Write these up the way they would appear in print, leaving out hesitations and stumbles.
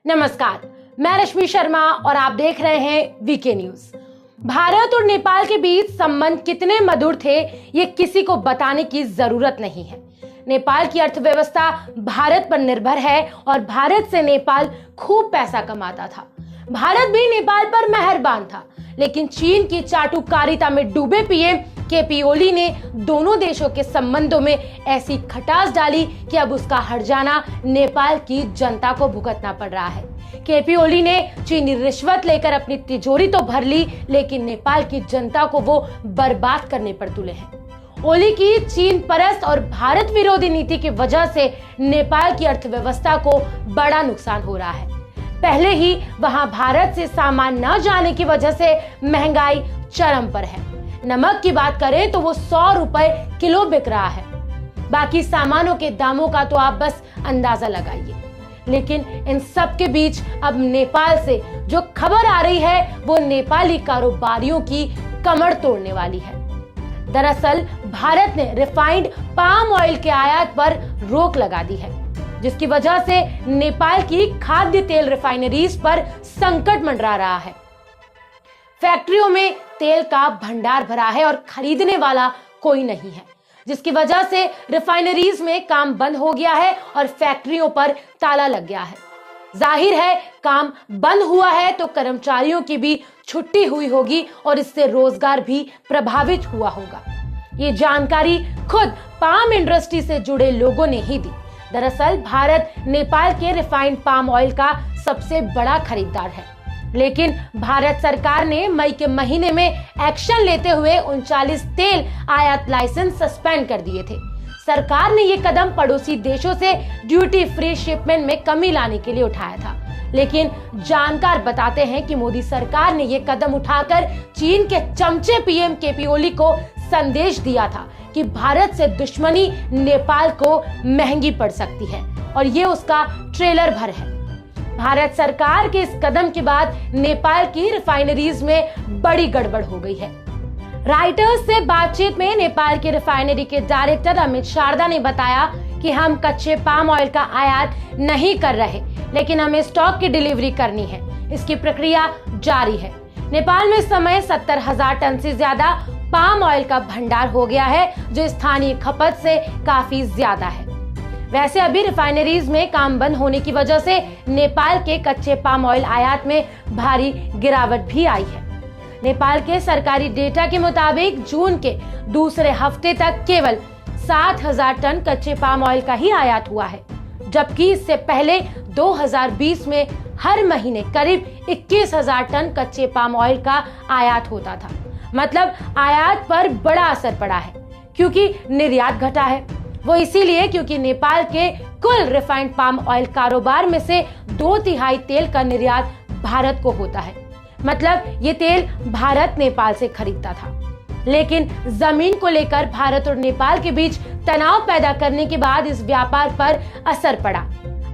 नमस्कार, मैं रश्मि शर्मा और आप देख रहे हैं वीके न्यूज। भारत और नेपाल के बीच संबंध कितने मधुर थे ये किसी को बताने की जरूरत नहीं है। नेपाल की अर्थव्यवस्था भारत पर निर्भर है और भारत से नेपाल खूब पैसा कमाता था। भारत भी नेपाल पर मेहरबान था, लेकिन चीन की चाटुकारिता में डूबे पीएम केपी ओली ने दोनों देशों के संबंधों में ऐसी खटास डाली कि अब उसका हट जाना नेपाल की जनता को भुगतना पड़ रहा है। केपी ओली ने चीनी रिश्वत लेकर अपनी तिजोरी तो भर ली, लेकिन नेपाल की जनता को वो बर्बाद करने पर तुले हैं। ओली की चीन परस्त और भारत विरोधी नीति की वजह से नेपाल की अर्थव्यवस्था को बड़ा नुकसान हो रहा है। पहले ही वहां भारत से सामान न जाने की वजह से महंगाई चरम पर है। नमक की बात करें तो वो 100 रुपए किलो बिक रहा है। बाकी सामानों के दामों का तो आप बस अंदाजा लगाइए। लेकिन इन सब के बीच अब नेपाल से जो खबर आ रही है वो नेपाली कारोबारियों की कमर तोड़ने वाली है। दरअसल भारत ने रिफाइंड पाम ऑयल के आयात पर रोक लगा दी है, जिसकी वजह से नेपाल की खाद्य तेल रिफाइनरीज पर संकट मंडरा रहा है। फैक्ट्रियों में तेल का भंडार भरा है और खरीदने वाला कोई नहीं है, जिसकी वजह से रिफाइनरीज में काम बंद हो गया है और फैक्ट्रियों पर ताला लग गया है। जाहिर है काम बंद हुआ है तो कर्मचारियों की भी छुट्टी हुई होगी और इससे रोजगार भी प्रभावित हुआ होगा। ये जानकारी खुद पाम इंडस्ट्री से जुड़े लोगों ने ही दी। दरअसल भारत नेपाल के रिफाइंड पाम ऑयल का सबसे बड़ा खरीदार है, लेकिन भारत सरकार ने मई के महीने में एक्शन लेते हुए 39 तेल आयात लाइसेंस सस्पेंड कर दिए थे। सरकार ने ये कदम पड़ोसी देशों से ड्यूटी फ्री शिपमेंट में कमी लाने के लिए उठाया था, लेकिन जानकार बताते हैं कि मोदी सरकार ने ये कदम उठाकर चीन के चमचे पीएम केपी ओली को संदेश दिया था कि भारत से दुश्मनी नेपाल को महंगी पड़ सकती है और ये उसका ट्रेलर भर है। भारत सरकार के इस कदम के बाद नेपाल की रिफाइनरीज में बड़ी गड़बड़ हो गई है। राइटर्स से बातचीत में नेपाल की रिफाइनरी के डायरेक्टर अमित शारदा ने बताया कि हम कच्चे पाम ऑयल का आयात नहीं कर रहे, लेकिन हमें स्टॉक की डिलीवरी करनी है। इसकी प्रक्रिया जारी है। नेपाल में इस समय 70,000 टन से ज्यादा पाम ऑयल का भंडार हो गया है, जो स्थानीय खपत से काफी ज्यादा है। वैसे अभी रिफाइनरीज में काम बंद होने की वजह से नेपाल के कच्चे पाम ऑयल आयात में भारी गिरावट भी आई है। नेपाल के सरकारी डेटा के मुताबिक जून के दूसरे हफ्ते तक केवल 7,000 टन कच्चे पाम ऑयल का ही आयात हुआ है, जबकि इससे पहले 2020 में हर महीने करीब 21,000 टन कच्चे पाम ऑयल का आयात होता था। मतलब आयात पर बड़ा असर पड़ा है, क्योंकि निर्यात घटा है। वो इसीलिए क्योंकि नेपाल के कुल रिफाइंड पाम ऑयल कारोबार में से 2/3 तेल का निर्यात भारत को होता है। मतलब ये तेल भारत नेपाल से खरीदता था, लेकिन जमीन को लेकर भारत और नेपाल के बीच तनाव पैदा करने के बाद इस व्यापार पर असर पड़ा।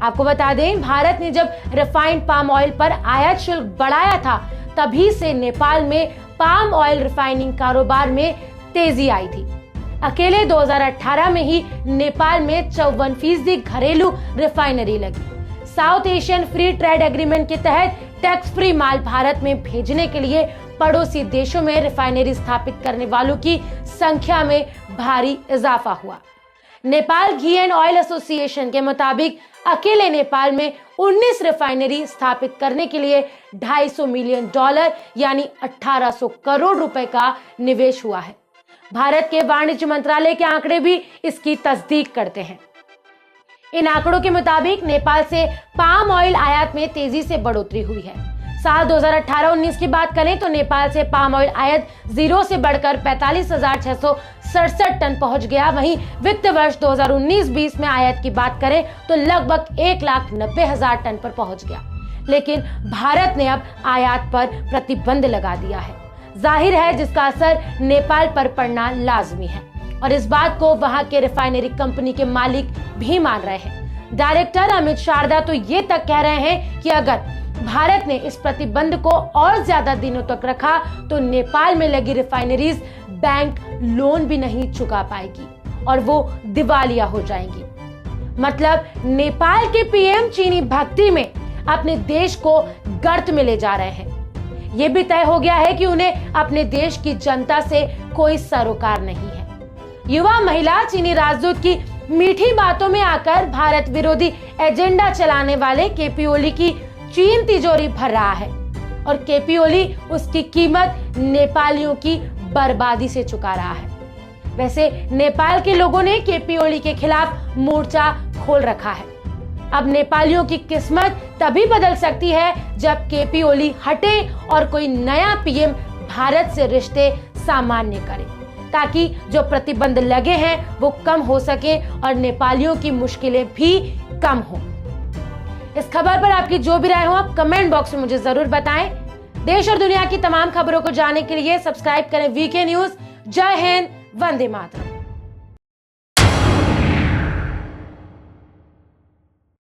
आपको बता दें, भारत ने जब रिफाइंड पाम ऑयल पर आयात शुल्क बढ़ाया था, तभी से नेपाल में पाम ऑयल रिफाइनिंग कारोबार में तेजी आई थी। अकेले 2018 में ही नेपाल में 54% घरेलू रिफाइनरी लगी। South Asian free trade agreement के तहत टैक्स फ्री माल भारत में भेजने के लिए पड़ोसी देशों में रिफाइनरी स्थापित करने वालों की संख्या में भारी इजाफा हुआ। नेपाल घी एंड ऑयल एसोसिएशन के मुताबिक अकेले नेपाल में 19 रिफाइनरी स्थापित करने के लिए $250 मिलियन यानी 1800 करोड़ रुपए का निवेश हुआ है। भारत के वाणिज्य मंत्रालय के आंकड़े भी इसकी तस्दीक करते हैं। इन आंकड़ों के मुताबिक नेपाल से पाम ऑयल आयात में तेजी से बढ़ोतरी हुई है। साल 2018-19 की बात करें तो नेपाल से पाम ऑयल आयात 0 से बढ़कर 45,667 टन पहुंच गया। वहीं वित्त वर्ष 2019-20 में आयात की बात करें तो लगभग 1,90,000 टन पर पहुंच गया। लेकिन भारत ने अब आयात पर प्रतिबंध लगा दिया है। जाहिर है जिसका असर नेपाल पर पड़ना लाजमी है और इस बात को वहां के रिफाइनरी कंपनी के मालिक भी मान रहे हैं। डायरेक्टर अमित शारदा तो ये तक कह रहे हैं कि अगर भारत ने इस प्रतिबंध को और ज्यादा दिनों तक रखा तो नेपाल में लगी रिफाइनरीज बैंक लोन भी नहीं चुका पाएगी और वो दिवालिया हो जाएंगी। मतलब नेपाल के पीएम चीनी भक्ति में अपने देश को गर्त में ले जा रहे हैं। यह भी तय हो गया है कि उन्हें अपने देश की जनता से कोई सरोकार नहीं है। युवा महिला चीनी राजदूत की मीठी बातों में आकर भारत विरोधी एजेंडा चलाने वाले केपी ओली की चीन तिजोरी भर रहा है और केपी ओली उसकी कीमत नेपालियों की बर्बादी से चुका रहा है। वैसे नेपाल के लोगों ने केपी ओली के खिलाफ मोर्चा खोल रखा है। अब नेपालियों की किस्मत तभी बदल सकती है जब केपी ओली हटे और कोई नया पीएम भारत से रिश्ते सामान्य करे, ताकि जो प्रतिबंध लगे हैं वो कम हो सके और नेपालियों की मुश्किलें भी कम हो। इस खबर पर आपकी जो भी राय हो आप कमेंट बॉक्स में मुझे जरूर बताएं। देश और दुनिया की तमाम खबरों को जानने के लिए सब्सक्राइब करें वीके न्यूज। जय हिंद, वंदे मातरम।